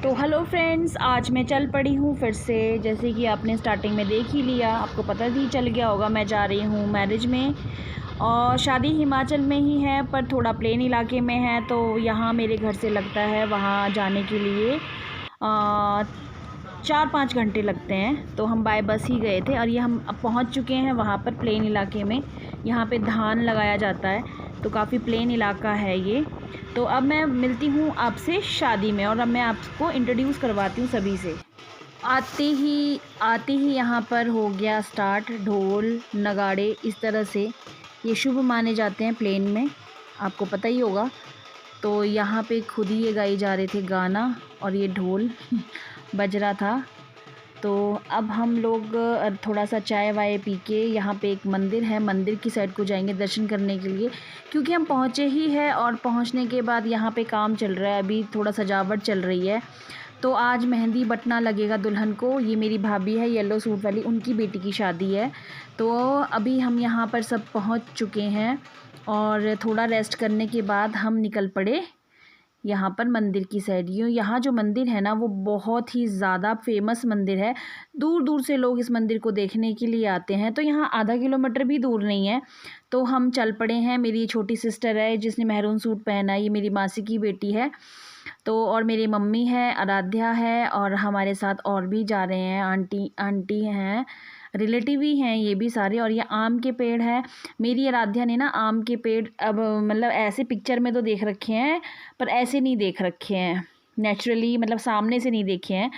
तो hello friends, आज मैं चल पड़ी हूँ फिर से। जैसे कि आपने स्टार्टिंग में देख ही लिया, आपको पता ही चल गया होगा मैं जा रही हूँ मैरिज में। और शादी हिमाचल में ही है पर थोड़ा प्लेन इलाके में है, तो यहाँ मेरे घर से लगता है वहाँ जाने के लिए 4-5 घंटे लगते हैं। तो हम बाय बस ही गए थे और ये हम अब पहुँच चुके हैं वहाँ पर प्लेन इलाके में। यहाँ पे धान लगाया जाता है, तो काफ़ी प्लेन इलाका है ये। तो अब मैं मिलती हूँ आपसे शादी में और अब मैं आपको इंट्रोड्यूस करवाती हूँ सभी से। आते ही यहाँ पर हो गया स्टार्ट ढोल नगाड़े। इस तरह से ये शुभ माने जाते हैं प्लेन में, आपको पता ही होगा। तो यहाँ पे खुद ही ये गाए जा रहे थे गाना और ये ढोल बज रहा था। तो अब हम लोग थोड़ा सा चाय वाय पी के यहाँ पे एक मंदिर है, मंदिर की साइड को जाएंगे दर्शन करने के लिए, क्योंकि हम पहुँचे ही है और पहुँचने के बाद यहाँ पे काम चल रहा है, अभी थोड़ा सजावट चल रही है। तो आज मेहंदी बटना लगेगा दुल्हन को। ये मेरी भाभी है येलो सूट वाली, उनकी बेटी की शादी है। तो अभी हम यहाँ पर सब पहुँच चुके हैं और थोड़ा रेस्ट करने के बाद हम निकल पड़े यहाँ पर मंदिर की साइड। यहाँ जो मंदिर है ना वो बहुत ही ज़्यादा फेमस मंदिर है। दूर दूर से लोग इस मंदिर को देखने के लिए आते हैं। तो यहाँ आधा किलोमीटर भी दूर नहीं है। तो हम चल पड़े हैं। मेरी छोटी सिस्टर है जिसने मेहरून सूट पहना है, ये मेरी मासी की बेटी है। तो और मेरी मम्मी है, आराध्या है और हमारे साथ और भी जा रहे हैं, आंटी हैं, रिलेटिव ही हैं ये भी सारे। और ये आम के पेड़ है। मेरी आराध्या ने ना आम के पेड़ अब मतलब ऐसे पिक्चर में तो देख रखे हैं पर ऐसे नहीं देख रखे हैं, नेचुरली मतलब सामने से नहीं देखे हैं।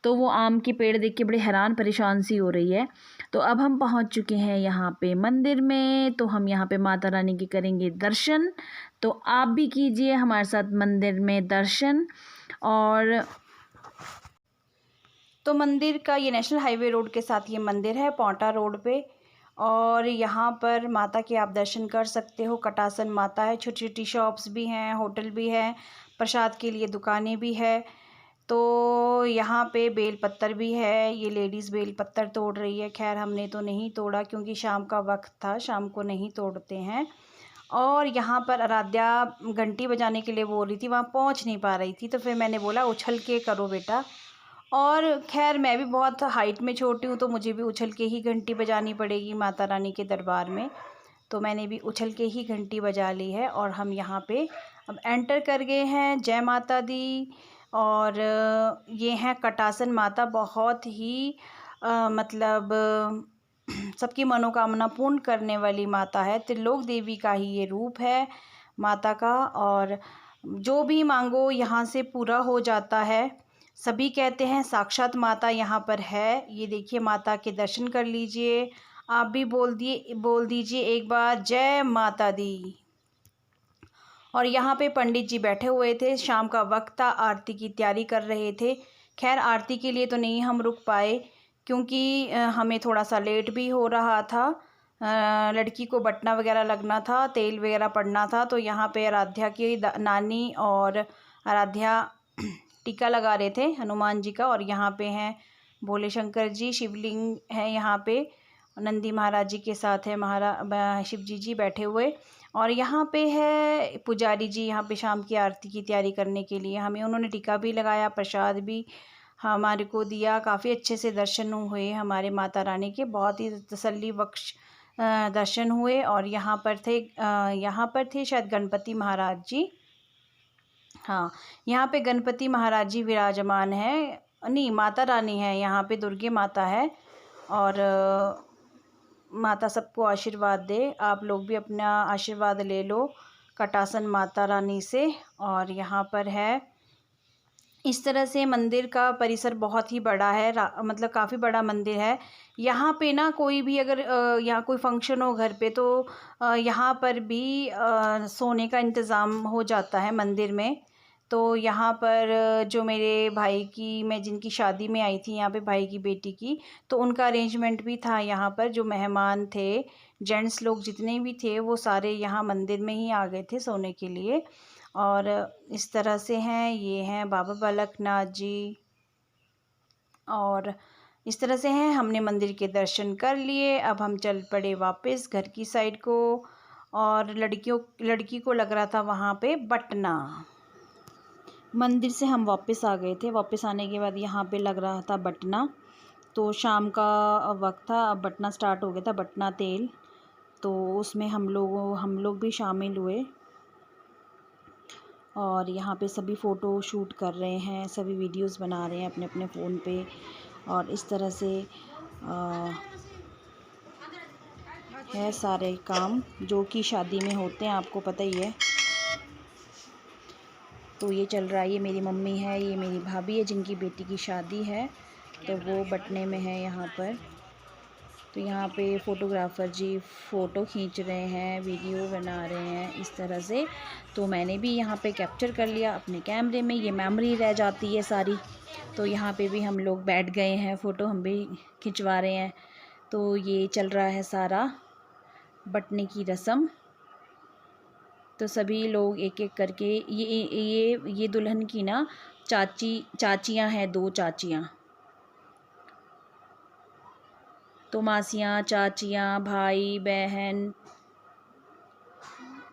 तो वो आम के पेड़ देख के बड़ी हैरान परेशान सी हो रही है। तो अब हम पहुंच चुके हैं यहाँ पे मंदिर में। तो हम यहाँ पे माता रानी के करेंगे दर्शन। तो आप भी कीजिए हमारे साथ मंदिर में दर्शन। और तो मंदिर का ये नेशनल हाईवे रोड के साथ ये मंदिर है, पौंटा रोड पे। और यहाँ पर माता के आप दर्शन कर सकते हो। कटासन माता है, छोटी छोटी शॉप्स भी हैं, होटल भी है, प्रसाद के लिए दुकानें भी है। तो यहाँ पे बेल पत्तर भी है, ये लेडीज़ बेल पत्तर तोड़ रही है। खैर हमने तो नहीं तोड़ा क्योंकि शाम का वक्त था, शाम को नहीं तोड़ते हैं। और यहाँ पर आराध्या घंटी बजाने के लिए बोल रही थी, वहाँ पहुँच नहीं पा रही थी। तो फिर मैंने बोला उछल के करो बेटा। और खैर मैं भी बहुत हाइट में छोटी हूँ तो मुझे भी उछल के ही घंटी बजानी पड़ेगी माता रानी के दरबार में। तो मैंने भी उछल के ही घंटी बजा ली है और हम यहाँ पे अब एंटर कर गए हैं। जय माता दी। और ये हैं कटासन माता, बहुत ही मतलब सबकी मनोकामना पूर्ण करने वाली माता है। त्रिलोक देवी का ही ये रूप है माता का। और जो भी मांगो यहाँ से पूरा हो जाता है। सभी कहते हैं साक्षात माता यहाँ पर है। ये देखिए माता के दर्शन कर लीजिए। आप भी बोल दीजिए एक बार जय माता दी। और यहाँ पे पंडित जी बैठे हुए थे, शाम का वक्त था, आरती की तैयारी कर रहे थे। खैर आरती के लिए तो नहीं हम रुक पाए क्योंकि हमें थोड़ा सा लेट भी हो रहा था। लड़की को बटना वगैरह लगना था, तेल वगैरह पड़ना था। तो यहाँ पे आराध्या की नानी और आराध्या टीका लगा रहे थे हनुमान जी का। और यहाँ पे हैं भोले शंकर जी, शिवलिंग है यहाँ पे, नंदी महाराज जी के साथ है शिव जी बैठे हुए। और यहाँ पे है पुजारी जी, यहाँ पे शाम की आरती की तैयारी करने के लिए हमें उन्होंने टीका भी लगाया, प्रसाद भी हमारे को दिया। काफ़ी अच्छे से दर्शन हुए हमारे माता रानी के, बहुत ही तसल्ली बख्श दर्शन हुए। और यहाँ पर थे शायद गणपति महाराज जी। हाँ, यहाँ पे गणपति महाराज जी विराजमान है, नहीं माता रानी है, यहाँ पे दुर्गे माता है। और माता सबको आशीर्वाद दे, आप लोग भी अपना आशीर्वाद ले लो कटासन माता रानी से। और यहाँ पर है इस तरह से मंदिर का परिसर बहुत ही बड़ा है, मतलब काफ़ी बड़ा मंदिर है। यहाँ पे ना कोई भी अगर यहाँ कोई फंक्शन हो घर पे तो यहाँ पर भी सोने का इंतज़ाम हो जाता है मंदिर में। तो यहाँ पर जो मेरे भाई की, मैं जिनकी शादी में आई थी यहाँ पे भाई की बेटी की, तो उनका अरेंजमेंट भी था यहाँ पर। जो मेहमान थे, जेंट्स लोग जितने भी थे वो सारे यहाँ मंदिर में ही आ गए थे सोने के लिए। और इस तरह से हैं, ये हैं बाबा बालकनाथ जी। और इस तरह से हैं, हमने मंदिर के दर्शन कर लिए। अब हम चल पड़े वापस घर की साइड को। और लड़की को लग रहा था वहाँ पे बटना। मंदिर से हम वापस आ गए थे। वापस आने के बाद यहाँ पे लग रहा था बटना, तो शाम का वक्त था, अब बटना स्टार्ट हो गया था, बटना तेल। तो उसमें हम लोग भी शामिल हुए और यहाँ पे सभी फ़ोटो शूट कर रहे हैं, सभी वीडियोस बना रहे हैं अपने अपने फ़ोन पे। और इस तरह से है सारे काम जो कि शादी में होते हैं, आपको पता ही है। तो ये चल रहा है, ये मेरी मम्मी है, ये मेरी भाभी है जिनकी बेटी की शादी है, तो वो बटने में है यहाँ पर। तो यहाँ पे फ़ोटोग्राफ़र जी फ़ोटो खींच रहे हैं, वीडियो बना रहे हैं इस तरह से। तो मैंने भी यहाँ पे कैप्चर कर लिया अपने कैमरे में, ये मेमोरी रह जाती है सारी। तो यहाँ पे भी हम लोग बैठ गए हैं, फ़ोटो हम भी खिंचवा रहे हैं। तो ये चल रहा है सारा बटने की रस्म। तो सभी लोग एक एक करके ये दुल्हन की ना चाचियाँ हैं, 2 चाचियाँ। तो मासियाँ, चाचियाँ, भाई बहन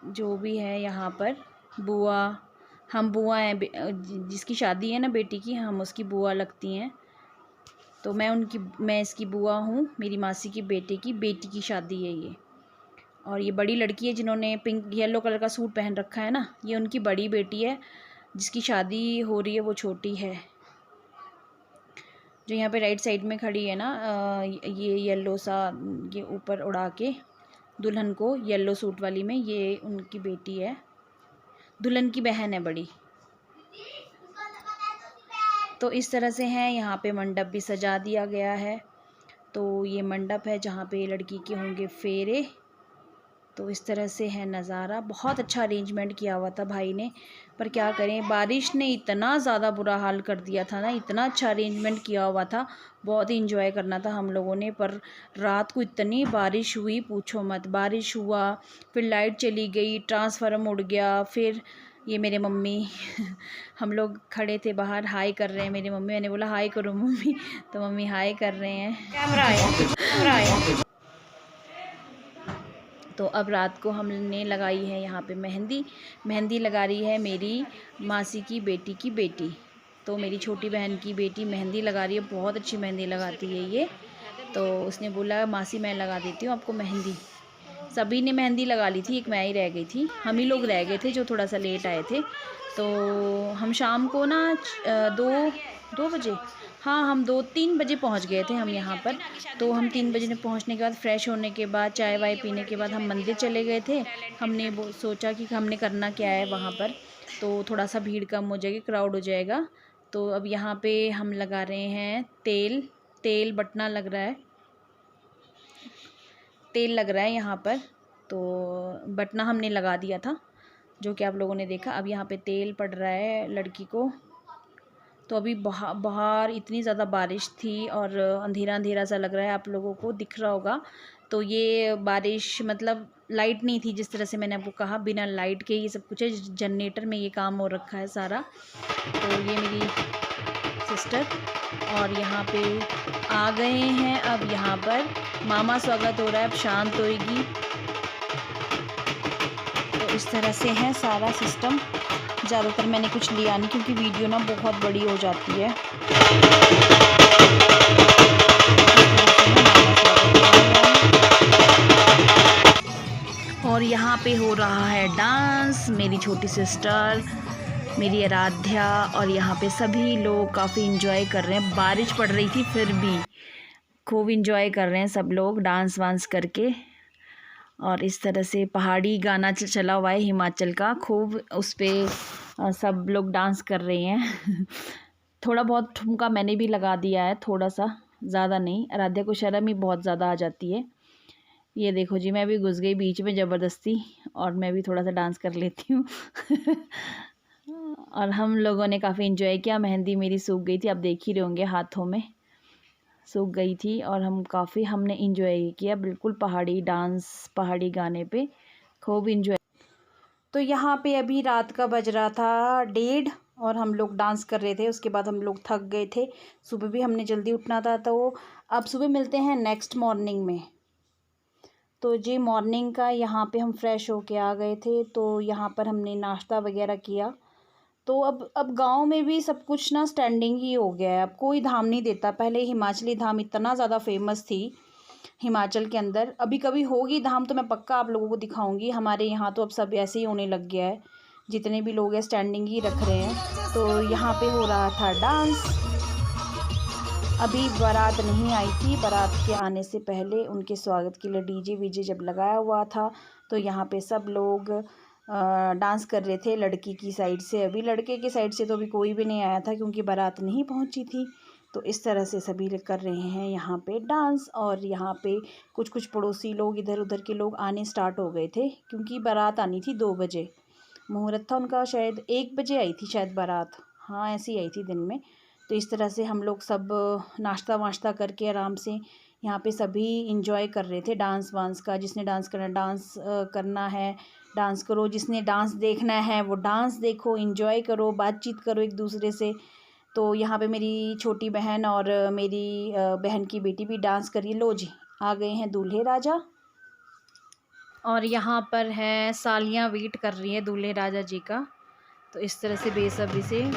जो भी है यहाँ पर, बुआ, हम बुआ हैं, जिसकी शादी है ना बेटी की, हम उसकी बुआ लगती हैं। तो मैं इसकी बुआ हूँ, मेरी मासी की बेटे की बेटी की शादी है ये। और ये बड़ी लड़की है जिन्होंने पिंक येलो कलर का सूट पहन रखा है ना, ये उनकी बड़ी बेटी है, जिसकी शादी हो रही है वो छोटी है। जो यहाँ पे राइट साइड में खड़ी है ना, ये येलो सा ये ऊपर उड़ा के दुल्हन को, येलो सूट वाली में, ये उनकी बेटी है, दुल्हन की बहन है बड़ी। तो इस तरह से है, यहाँ पे मंडप भी सजा दिया गया है। तो ये मंडप है जहाँ पे लड़की के होंगे फेरे। तो इस तरह से है नज़ारा। बहुत अच्छा अरेंजमेंट किया हुआ था भाई ने, पर क्या करें, बारिश ने इतना ज़्यादा बुरा हाल कर दिया था ना। इतना अच्छा अरेंजमेंट किया हुआ था, बहुत ही इंजॉय करना था हम लोगों ने, पर रात को इतनी बारिश हुई पूछो मत। बारिश हुआ, फिर लाइट चली गई, ट्रांसफार्मर उड़ गया। फिर ये मेरे मम्मी हम लोग खड़े थे बाहर, हाय कर रहे हैं मेरी मम्मी। मैंने बोला हाय करो मम्मी, तो मम्मी हाय कर रहे हैं। कैमरा आया। तो अब रात को हमने लगाई है यहाँ पे मेहंदी लगा रही है मेरी मासी की बेटी की बेटी। तो मेरी छोटी बहन की बेटी मेहंदी लगा रही है, बहुत अच्छी मेहंदी लगाती है ये। तो उसने बोला मासी मैं लगा देती हूँ आपको मेहंदी। सभी ने मेहंदी लगा ली थी, एक मैं ही रह गई थी। हम ही लोग रह गए थे जो थोड़ा सा लेट आए थे। तो हम शाम को ना 2 बजे, हाँ हम 2-3 बजे पहुंच गए थे हम यहाँ पर। तो हम 3 बजे पहुंचने के बाद, फ्रेश होने के बाद, चाय वाय पीने के बाद हम मंदिर चले गए थे। हमने वो सोचा कि हमने करना क्या है वहाँ पर, तो थोड़ा सा भीड़ कम हो जाएगी, क्राउड हो जाएगा। तो अब यहाँ पे हम लगा रहे हैं तेल बटना लग रहा है, तेल लग रहा है यहाँ पर। तो बटना हमने लगा दिया था, जो कि आप लोगों ने देखा। अब यहाँ पे तेल पड़ रहा है लड़की को। तो अभी बाहर इतनी ज़्यादा बारिश थी और अंधेरा अंधेरा सा लग रहा है, आप लोगों को दिख रहा होगा। तो ये बारिश मतलब लाइट नहीं थी, जिस तरह से मैंने आपको कहा, बिना लाइट के ये सब कुछ है, जनरेटर में ये काम हो रखा है सारा। तो ये मेरी सिस्टर और यहाँ पे आ गए हैं। अब यहाँ पर मामा स्वागत हो रहा है, अब शांत होएगी। तो इस तरह से है सारा सिस्टम। ज़्यादातर मैंने कुछ लिया नहीं क्योंकि वीडियो ना बहुत बड़ी हो जाती है। और यहाँ पे हो रहा है डांस, मेरी छोटी सिस्टर, मेरी आराध्या, और यहाँ पे सभी लोग काफ़ी इंजॉय कर रहे हैं। बारिश पड़ रही थी फिर भी खूब इंजॉय कर रहे हैं सब लोग डांस वांस करके। और इस तरह से पहाड़ी गाना चला हुआ है हिमाचल का, खूब उस पर सब लोग डांस कर रहे हैं। थोड़ा बहुत ठुमका मैंने भी लगा दिया है, थोड़ा सा, ज़्यादा नहीं। आराध्या को शर्म ही बहुत ज़्यादा आ जाती है। ये देखो जी, मैं भी घुस गई बीच में ज़बरदस्ती, और मैं भी थोड़ा सा डांस कर लेती हूँ। और हम लोगों ने काफ़ी इंजॉय किया। मेहंदी मेरी सूख गई थी, आप देख ही रहे होंगे हाथों में सूख गई थी। और हमने इंजॉय किया, बिल्कुल पहाड़ी डांस, पहाड़ी गाने पे खूब इंजॉय। तो यहाँ पे अभी रात का बज रहा था 1:30 और हम लोग डांस कर रहे थे। उसके बाद हम लोग थक गए थे, सुबह भी हमने जल्दी उठना था। तो अब सुबह मिलते हैं नेक्स्ट मॉर्निंग में। तो जी मॉर्निंग का यहाँ पे हम फ्रेश होके आ गए थे। तो यहाँ पर हमने नाश्ता वगैरह किया। तो अब गांव में भी सब कुछ ना स्टैंडिंग ही हो गया है, अब कोई धाम नहीं देता। पहले हिमाचली धाम इतना ज़्यादा फेमस थी हिमाचल के अंदर, अभी कभी होगी धाम तो मैं पक्का आप लोगों को दिखाऊंगी। हमारे यहाँ तो अब सब ऐसे ही होने लग गया है, जितने भी लोग हैं स्टैंडिंग ही रख रहे हैं। तो यहाँ पे हो रहा था डांस। अभी बारात नहीं आई थी, बारात के आने से पहले उनके स्वागत के लिए डीजे वीजे जब लगाया हुआ था तो यहाँ पे सब लोग डांस कर रहे थे लड़की की साइड से। अभी लड़के की साइड से तो अभी कोई भी नहीं आया था क्योंकि बारात नहीं पहुँची थी। तो इस तरह से सभी लोग कर रहे हैं यहाँ पे डांस। और यहाँ पे कुछ कुछ पड़ोसी लोग, इधर उधर के लोग आने स्टार्ट हो गए थे क्योंकि बारात आनी थी 2 बजे। मुहूर्त था उनका, शायद 1 बजे आई थी शायद बारात, हाँ ऐसी आई थी दिन में। तो इस तरह से हम लोग सब नाश्ता वाश्ता करके आराम से यहाँ पे सभी इंजॉय कर रहे थे डांस वांस का। जिसने डांस करना डांस करना है डांस करो, जिसने डांस देखना है वो डांस देखो, इंजॉय करो, बातचीत करो एक दूसरे से। तो यहाँ पे मेरी छोटी बहन और मेरी बहन की बेटी भी डांस करी। लो जी, आ गए हैं दूल्हे राजा। और यहाँ पर है सालियाँ वेट कर रही है दूल्हे राजा जी का। तो इस तरह से बेसब्री से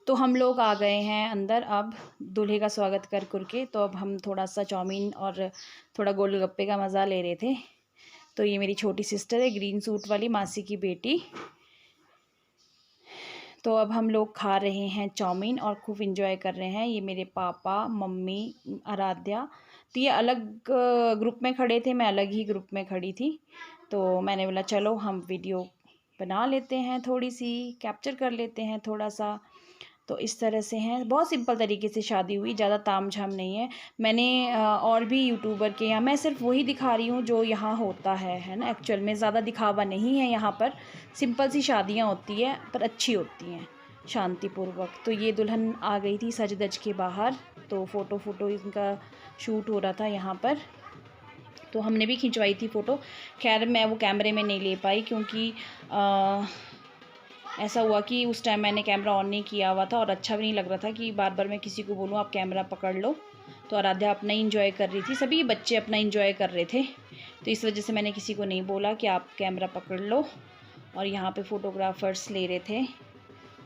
तो हम लोग आ गए हैं अंदर अब दूल्हे का स्वागत कर के। तो अब हम थोड़ा सा चाउमीन और थोड़ा गोलगप्पे का मज़ा ले रहे थे। तो ये मेरी छोटी सिस्टर है, ग्रीन सूट वाली, मासी की बेटी। तो अब हम लोग खा रहे हैं चाउमीन और खूब इंजॉय कर रहे हैं। ये मेरे पापा, मम्मी, आराध्या। तो ये अलग ग्रुप में खड़े थे, मैं अलग ही ग्रुप में खड़ी थी। तो मैंने बोला चलो हम वीडियो बना लेते हैं, थोड़ी सी कैप्चर कर लेते हैं थोड़ा सा। तो इस तरह से हैं, बहुत सिंपल तरीके से शादी हुई, ज़्यादा तामझाम नहीं है। मैंने और भी यूट्यूबर के यहाँ, मैं सिर्फ वही दिखा रही हूँ जो यहाँ होता है ना। एक्चुअल में ज़्यादा दिखावा नहीं है यहाँ पर, सिंपल सी शादियाँ होती है पर अच्छी होती हैं, शांतिपूर्वक। तो ये दुल्हन आ गई थी सज धज के बाहर। तो फ़ोटो इनका शूट हो रहा था यहाँ पर। तो हमने भी खिंचवाई थी फ़ोटो। खैर मैं वो कैमरे में नहीं ले पाई क्योंकि ऐसा हुआ कि उस टाइम मैंने कैमरा ऑन नहीं किया हुआ था और अच्छा भी नहीं लग रहा था कि बार बार मैं किसी को बोलूँ आप कैमरा पकड़ लो। तो आराध्या अपना ही इंजॉय कर रही थी, सभी बच्चे अपना इंजॉय कर रहे थे। तो इस वजह से मैंने किसी को नहीं बोला कि आप कैमरा पकड़ लो। और यहाँ पे फ़ोटोग्राफ़र्स ले रहे थे,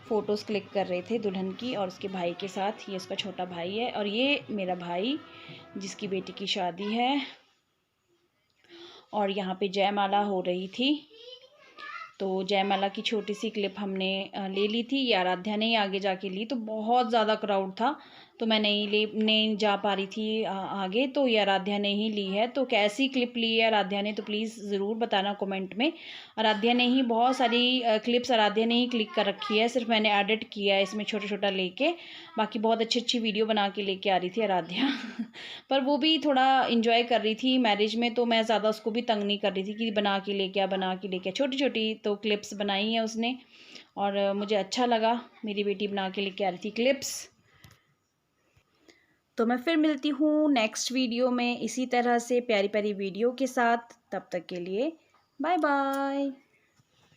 फ़ोटोज़ क्लिक कर रहे थे दुल्हन की और उसके भाई के साथ। ये उसका छोटा भाई है और ये मेरा भाई जिसकी बेटी की शादी है। और यहाँ पे जयमाला हो रही थी। तो जयमाला की छोटी सी क्लिप हमने ले ली थी। ये आराध्या ने ही आगे जाके ली, तो बहुत ज़्यादा क्राउड था तो मैं नहीं जा पा रही थी आगे, तो ये आराध्या ने ही ली है। तो कैसी क्लिप ली है आराध्या ने, तो प्लीज़ ज़रूर बताना कमेंट में। आराध्या ने ही बहुत सारी क्लिप्स आराध्या ने ही क्लिक कर रखी है, सिर्फ मैंने एडिट किया है इसमें छोटा छोटा लेके। बाकी बहुत अच्छी अच्छी वीडियो बना के लेके आ रही थी आराध्या पर वो भी थोड़ा इंजॉय कर रही थी मैरिज में, तो मैं ज़्यादा उसको भी तंग नहीं कर रही थी कि बना के लेके आ, बना के लेके आ। छोटी छोटी तो क्लिप्स बनाई है उसने और मुझे अच्छा लगा, मेरी बेटी बना के लेके आ रही थी क्लिप्स। तो मैं फिर मिलती हूँ नेक्स्ट वीडियो में इसी तरह से प्यारी प्यारी वीडियो के साथ। तब तक के लिए बाय बाय।